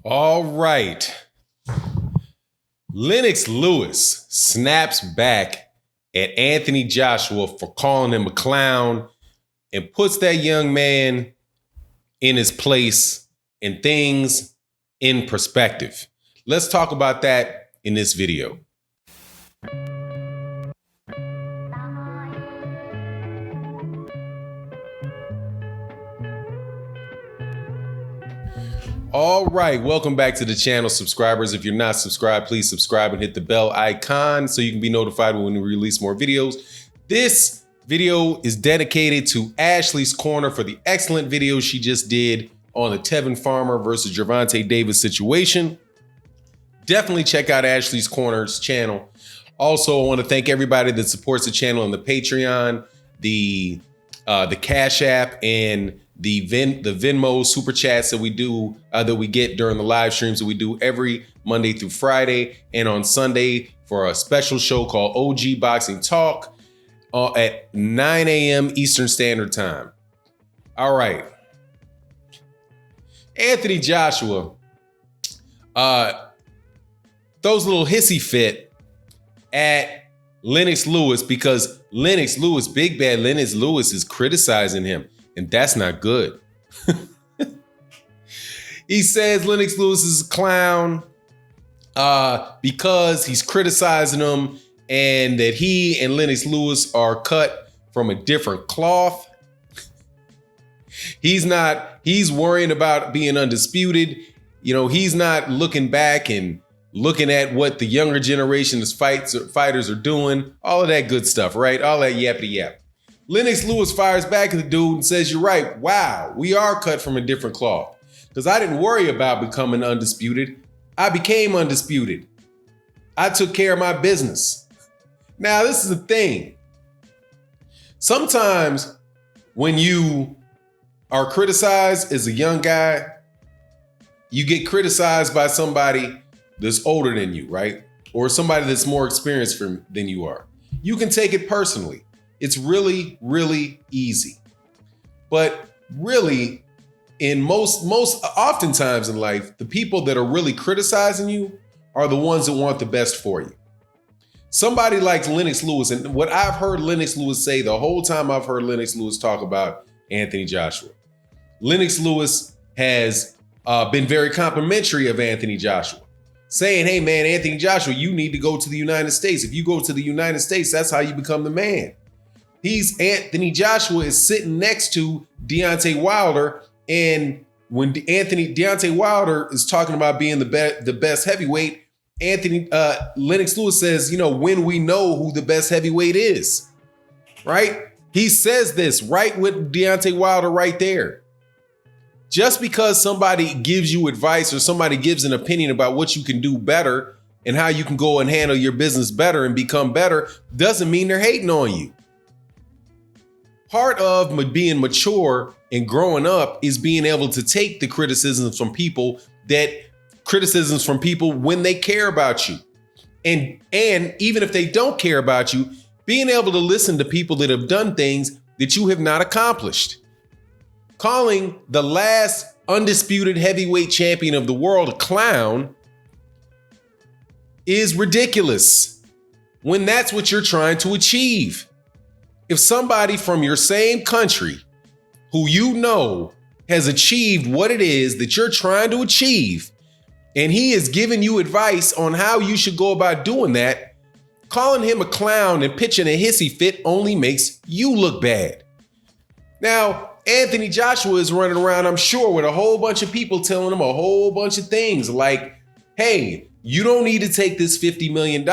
All right. Lennox Lewis snaps back at Anthony Joshua for calling him a clown and puts that young man in his place and things in perspective. Let's talk about that in this video. All right, welcome back to the channel, subscribers. If you're not subscribed, please subscribe and hit the bell icon so you can be notified when we release more videos. This video is dedicated to Ashley's Corner for the excellent video she just did on the Tevin Farmer versus Gervonta Davis situation. Definitely check out Ashley's Corner's channel. Also, I want to thank everybody that supports the channel on the Patreon, the Cash App, and the Venmo super chats that we do, that we get during the live streams that we do every Monday through Friday, and on Sunday for a special show called OG Boxing Talk at 9 a.m. Eastern Standard Time. All right. Anthony Joshua throws a little hissy fit at Lennox Lewis because Lennox Lewis, big bad Lennox Lewis, is criticizing him. And that's not good. He says Lennox Lewis is a clown because he's criticizing him and that he and Lennox Lewis are cut from a different cloth. He's worrying about being undisputed. You know, he's not looking back and looking at what the younger generation of fighters are doing. All of that good stuff, right? All that yappity yap. Lennox Lewis fires back at the dude and says, "You're right. Wow, we are cut from a different cloth. Because I didn't worry about becoming undisputed. I became undisputed. I took care of my business." Now, this is the thing. Sometimes when you are criticized as a young guy, you get criticized by somebody that's older than you, right? Or somebody that's more experienced than you are. You can take it personally. It's really, really easy. But really, in oftentimes in life, the people that are really criticizing you are the ones that want the best for you. Somebody like Lennox Lewis, and what I've heard Lennox Lewis say the whole time I've heard Lennox Lewis talk about Anthony Joshua. Lennox Lewis has been very complimentary of Anthony Joshua, saying, "Hey man, Anthony Joshua, you need to go to the United States. If you go to the United States, that's how you become the man." Anthony Joshua is sitting next to Deontay Wilder, and when Deontay Wilder is talking about being the best heavyweight, Lennox Lewis says, "You know, when we know who the best heavyweight is," right? He says this right with Deontay Wilder right there. Just because somebody gives you advice or somebody gives an opinion about what you can do better and how you can go and handle your business better and become better doesn't mean they're hating on you. Part of being mature and growing up is being able to take the criticisms from people when they care about you. And even if they don't care about you, being able to listen to people that have done things that you have not accomplished. Calling the last undisputed heavyweight champion of the world a clown is ridiculous when that's what you're trying to achieve. If somebody from your same country who you know has achieved what it is that you're trying to achieve, and he is giving you advice on how you should go about doing that, calling him a clown and pitching a hissy fit only makes you look bad. Now, Anthony Joshua is running around, I'm sure, with a whole bunch of people telling him a whole bunch of things like, "Hey, you don't need to take this $50 million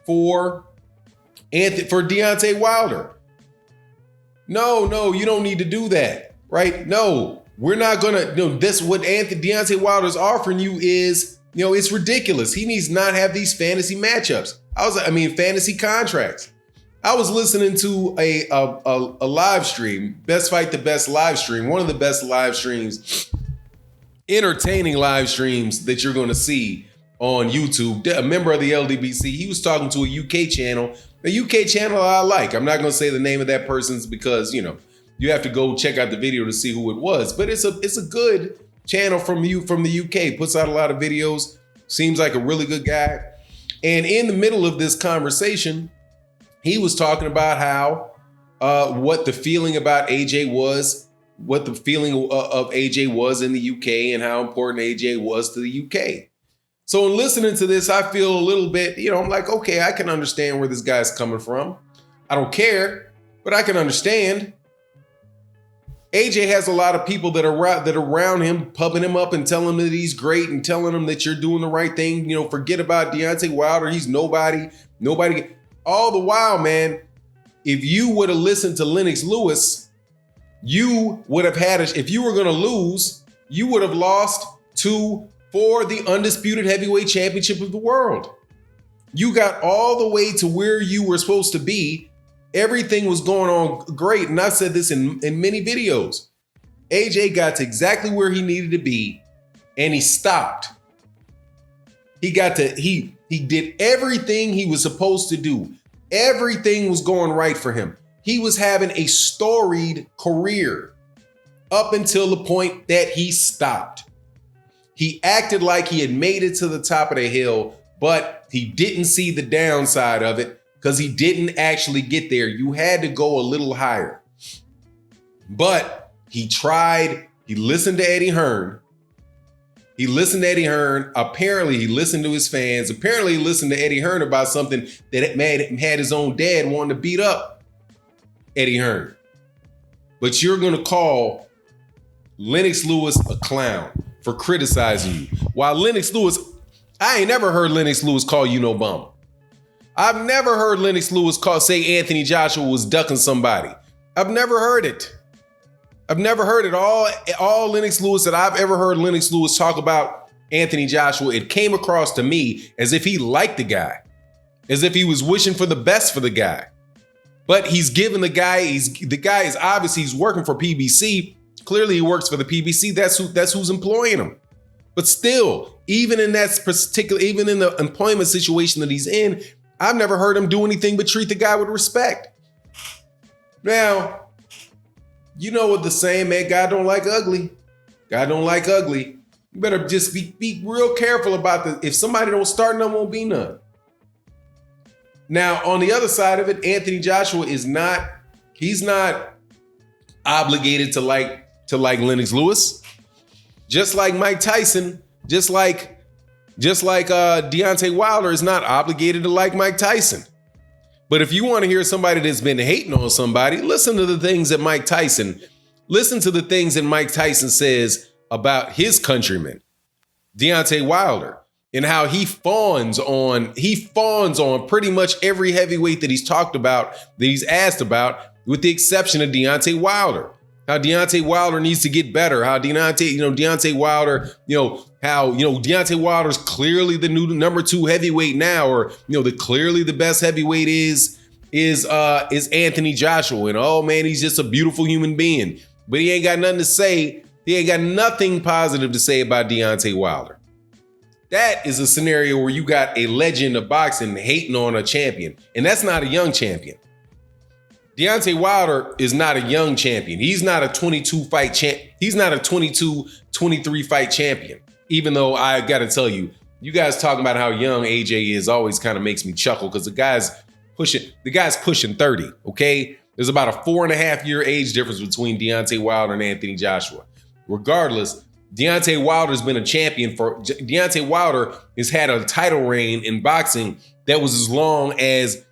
for Deontay Wilder. No, you don't need to do that, right? No, we're not gonna, this what Deontay Wilder's offering you is, it's ridiculous. He needs not have these fantasy matchups. Fantasy contracts." I was listening to a live stream, Best Fight the Best live stream, one of the best live streams, entertaining live streams that you're gonna see on YouTube. A member of the LDBC, he was talking to a UK channel. A UK channel I like. I'm not going to say the name of that person's because, you have to go check out the video to see who it was. But it's a good channel from the UK, puts out a lot of videos, seems like a really good guy. And in the middle of this conversation, he was talking about how what the feeling about AJ was, what the feeling of AJ was in the UK and how important AJ was to the UK. So in listening to this, I feel a little bit, I'm like, okay, I can understand where this guy's coming from. I don't care, but I can understand. AJ has a lot of people that are around him, pumping him up and telling him that he's great and telling him that you're doing the right thing. Forget about Deontay Wilder. He's nobody. All the while, man, if you would have listened to Lennox Lewis, you would have if you were going to lose, you would have lost for the undisputed heavyweight championship of the world. You got all the way to where you were supposed to be. Everything was going on great. And I've said this in many videos. AJ got to exactly where he needed to be and he stopped. He did everything he was supposed to do. Everything was going right for him. He was having a storied career up until the point that he stopped. He acted like he had made it to the top of the hill, but he didn't see the downside of it because he didn't actually get there. You had to go a little higher. But he tried. He listened to Eddie Hearn. Apparently, he listened to his fans. Apparently, he listened to Eddie Hearn about something that had his own dad wanting to beat up Eddie Hearn. But you're going to call Lennox Lewis a clown for criticizing you. While Lennox Lewis, I ain't never heard Lennox Lewis call you no bum. I've never heard Lennox Lewis say Anthony Joshua was ducking somebody. I've never heard it. All Lennox Lewis that I've ever heard Lennox Lewis talk about Anthony Joshua, it came across to me as if he liked the guy, as if he was wishing for the best for the guy. But he's giving the guy is obviously he's working for PBC. Clearly he works for the PBC. That's who's employing him. But still, even in the employment situation that he's in, I've never heard him do anything but treat the guy with respect. Now, you know what the saying, man, God don't like ugly. God don't like ugly. You better just be real careful about if somebody don't start, none won't be none. Now, on the other side of it, Anthony Joshua he's not obligated to like Lennox Lewis. Just like Mike Tyson, just like Deontay Wilder is not obligated to like Mike Tyson. But if you want to hear somebody that's been hating on somebody, listen to the things that Mike Tyson says about his countryman, Deontay Wilder, and how he fawns on pretty much every heavyweight that he's talked about, that he's asked about, with the exception of Deontay Wilder. How Deontay Wilder needs to get better. How Deontay Wilder, Deontay Wilder's clearly the new number 2 heavyweight now, or clearly the best heavyweight is Anthony Joshua. And oh man, he's just a beautiful human being. But he ain't got nothing to say. He ain't got nothing positive to say about Deontay Wilder. That is a scenario where you got a legend of boxing hating on a champion, and that's not a young champion. Deontay Wilder is not a young champion. He's not a 22 fight champ. He's not a 22, 23 fight champion. Even though I got to tell you, you guys talking about how young AJ is always kind of makes me chuckle because the guy's pushing 30. Okay, there's about a 4.5 year age difference between Deontay Wilder and Anthony Joshua. Regardless, Deontay Wilder's been a champion Deontay Wilder has had a title reign in boxing that was as long as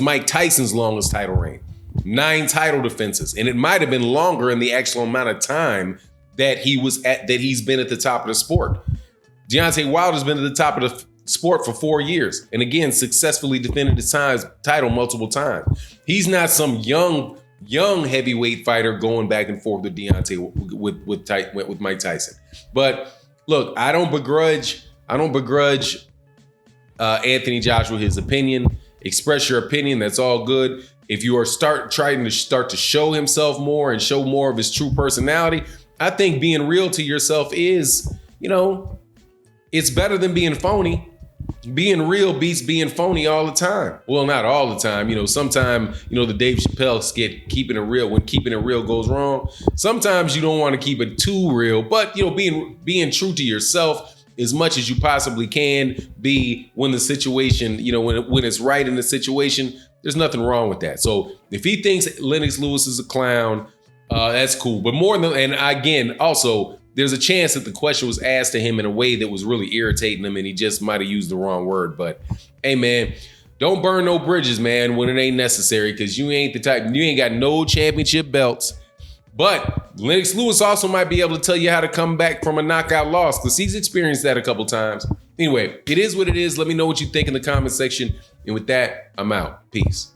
Mike Tyson's longest title reign. 9 title defenses, and it might have been longer in the actual amount of time that he's been at the top of the sport. Deontay Wilder's been at the top of the sport for 4 years, and again, successfully defended his title multiple times. He's not some young heavyweight fighter going back and forth with Deontay with Mike Tyson. But look, I don't begrudge Anthony Joshua his opinion. Express your opinion. That's all good. If you are trying to show himself more and show more of his true personality, I think being real to yourself is, it's better than being phony. being real beats being phony all the time. Well, not all the time. Sometimes, the Dave Chappelle skit, keeping it real, when keeping it real goes wrong. Sometimes you don't want to keep it too real, but, being true to yourself as much as you possibly can be when the situation, when it's right in the situation, there's nothing wrong with that. So if he thinks Lennox Lewis is a clown, that's cool. But more than, and again, also, there's a chance that the question was asked to him in a way that was really irritating him and he just might have used the wrong word. But hey, man, don't burn no bridges, man, when it ain't necessary, because you ain't the type, you ain't got no championship belts. But Lennox Lewis also might be able to tell you how to come back from a knockout loss, because he's experienced that a couple times. Anyway, it is what it is. Let me know what you think in the comment section. And with that, I'm out. Peace.